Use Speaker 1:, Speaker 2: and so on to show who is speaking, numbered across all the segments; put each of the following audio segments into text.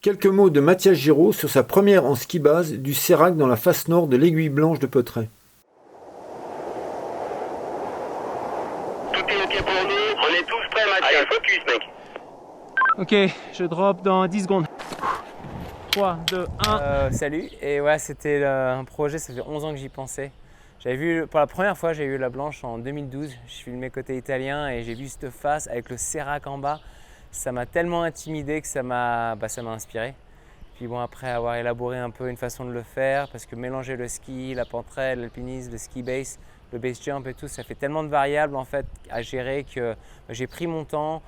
Speaker 1: Quelques mots de Mathias Giraud sur sa première en ski base du sérac dans la face nord de l'Aiguille Blanche de Peutray.
Speaker 2: Tout est ok pour nous, on est tous prêts Mathias. Allez, focus mec.
Speaker 3: Ok, je drop dans 10 secondes. 3, 2, 1.
Speaker 4: Salut, et ouais, c'était un projet, ça fait 11 ans que j'y pensais. J'avais vu, pour la première fois, j'ai vu la Blanche en 2012. Je filmais côté italien et j'ai vu cette face avec le sérac en bas. Ça m'a tellement intimidé que ça m'a inspiré. Puis bon, après avoir élaboré un peu une façon de le faire, parce que mélanger le ski, la pentrail, l'alpinisme, le ski base, le base jump et tout, ça fait tellement de variables en fait à gérer que j'ai pris mon temps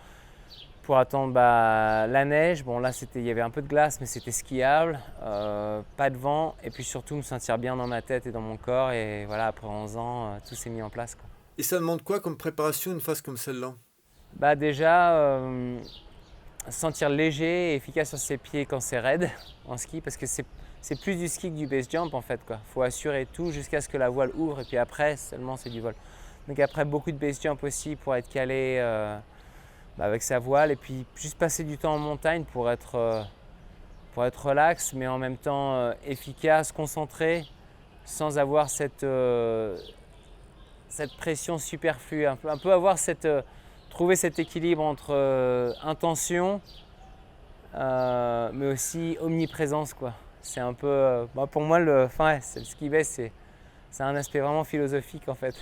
Speaker 4: pour attendre la neige. Bon là il y avait un peu de glace mais c'était skiable, pas de vent et puis surtout me sentir bien dans ma tête et dans mon corps et voilà, après 11 ans, tout s'est mis en place, quoi.
Speaker 1: Et ça demande quoi comme préparation une phase comme celle-là?
Speaker 4: Déjà, se sentir léger et efficace sur ses pieds quand c'est raide en ski parce que c'est plus du ski que du base jump en fait, quoi. Faut assurer tout jusqu'à ce que la voile ouvre et puis après seulement c'est du vol. Donc après beaucoup de base jump aussi pour être calé avec sa voile et puis juste passer du temps en montagne pour être relax mais en même temps efficace, concentré sans avoir cette pression superflue, un peu avoir trouver cet équilibre entre intention mais aussi omniprésence, quoi. C'est un peu pour moi le ski base, c'est un aspect vraiment philosophique en fait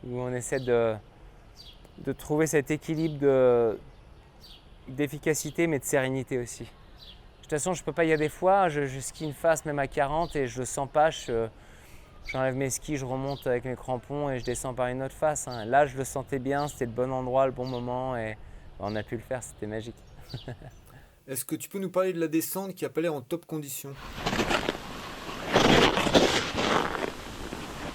Speaker 4: où on essaie de trouver cet équilibre d'efficacité mais de sérénité aussi. De toute façon, je peux pas, il y a des fois, je skie une face même à 40 et je le sens pas, j'enlève mes skis, je remonte avec mes crampons et je descends par une autre face, hein. Là, je le sentais bien, c'était le bon endroit, le bon moment et on a pu le faire, c'était magique.
Speaker 1: Est-ce que tu peux nous parler de la descente qui a pas l'air en top condition?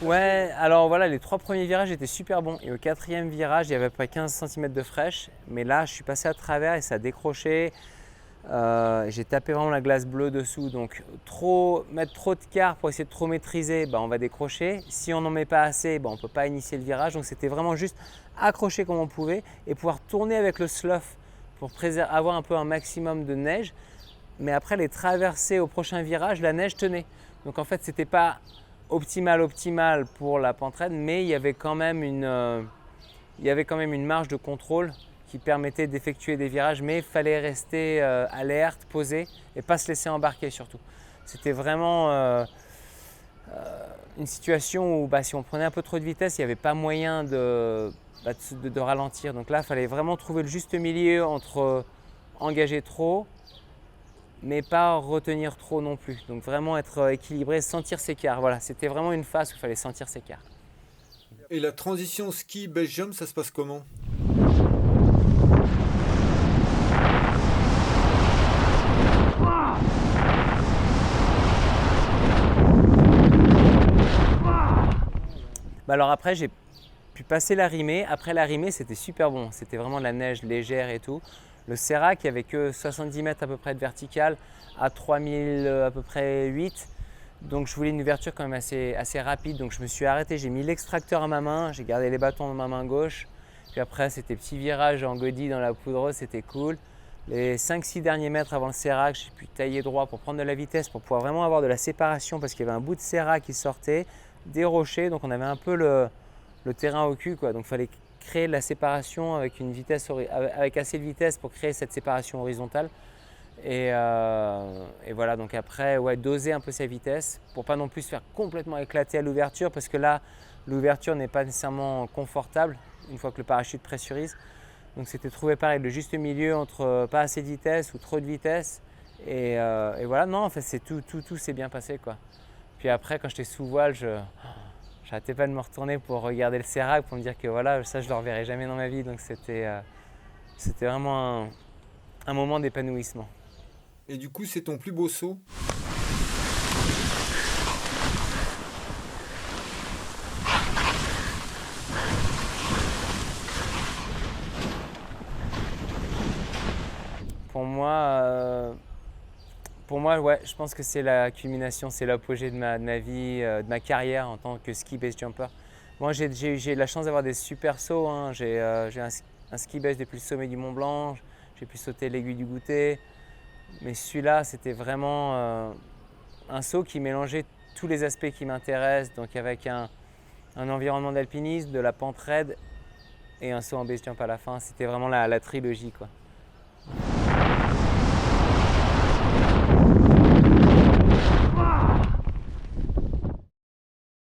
Speaker 4: Ouais, alors voilà, les 3 premiers virages étaient super bons et au 4e virage, il y avait à peu près 15 cm de fraîche, mais là, je suis passé à travers et ça a décroché. J'ai tapé vraiment la glace bleue dessous, donc mettre trop de quart pour essayer de trop maîtriser, on va décrocher. Si on n'en met pas assez, on ne peut pas initier le virage, donc c'était vraiment juste accrocher comme on pouvait et pouvoir tourner avec le slough pour avoir un peu un maximum de neige. Mais après les traversées au prochain virage, la neige tenait. Donc en fait, c'était pas optimal pour la pentraide, mais il y avait quand même une marge de contrôle qui permettait d'effectuer des virages, mais il fallait rester alerte, posé et pas se laisser embarquer surtout. C'était vraiment une situation où si on prenait un peu trop de vitesse, il n'y avait pas moyen de ralentir. Donc là, il fallait vraiment trouver le juste milieu entre engager trop, mais pas retenir trop non plus. Donc vraiment être équilibré, sentir ses quarts. Voilà, c'était vraiment une phase où il fallait sentir ses quarts.
Speaker 1: Et la transition ski base jump, ça se passe comment?
Speaker 4: Alors après, j'ai pu passer la rimée. Après la rimée, c'était super bon. C'était vraiment de la neige légère et tout. Le sérac, il n'y avait que 70 mètres à peu près de vertical à 3000 à peu près 8. Donc je voulais une ouverture quand même assez rapide. Donc je me suis arrêté, j'ai mis l'extracteur à ma main, j'ai gardé les bâtons dans ma main gauche. Puis après, c'était petit virage en godille dans la poudreuse, c'était cool. Les 5-6 derniers mètres avant le sérac, j'ai pu tailler droit pour prendre de la vitesse, pour pouvoir vraiment avoir de la séparation parce qu'il y avait un bout de sérac qui sortait, des rochers. Donc on avait un peu le terrain au cul, quoi. Donc il fallait créer de la séparation avec assez de vitesse pour créer cette séparation horizontale. Et voilà, donc après, doser un peu sa vitesse pour pas non plus se faire complètement éclater à l'ouverture parce que là, l'ouverture n'est pas nécessairement confortable une fois que le parachute pressurise. Donc c'était trouver pareil le juste milieu entre pas assez de vitesse ou trop de vitesse. Et voilà, non, en fait, tout s'est bien passé, quoi. Puis après, quand j'étais sous voile, j'arrêtais pas de me retourner pour regarder le sérac pour me dire que voilà, ça je le reverrai jamais dans ma vie. Donc c'était vraiment un moment d'épanouissement.
Speaker 1: Et du coup, c'est ton plus beau saut?
Speaker 4: Pour moi, ouais, je pense que c'est la culmination, c'est l'apogée de ma vie, de ma carrière en tant que ski base jumper. Moi, j'ai eu la chance d'avoir des super sauts, hein. J'ai un ski base depuis le sommet du Mont Blanc, j'ai pu sauter l'aiguille du Goûter, Mais celui-là, c'était vraiment un saut qui mélangeait tous les aspects qui m'intéressent, donc avec un environnement d'alpinisme, de la pente raide et un saut en base jump à la fin. C'était vraiment la trilogie, quoi.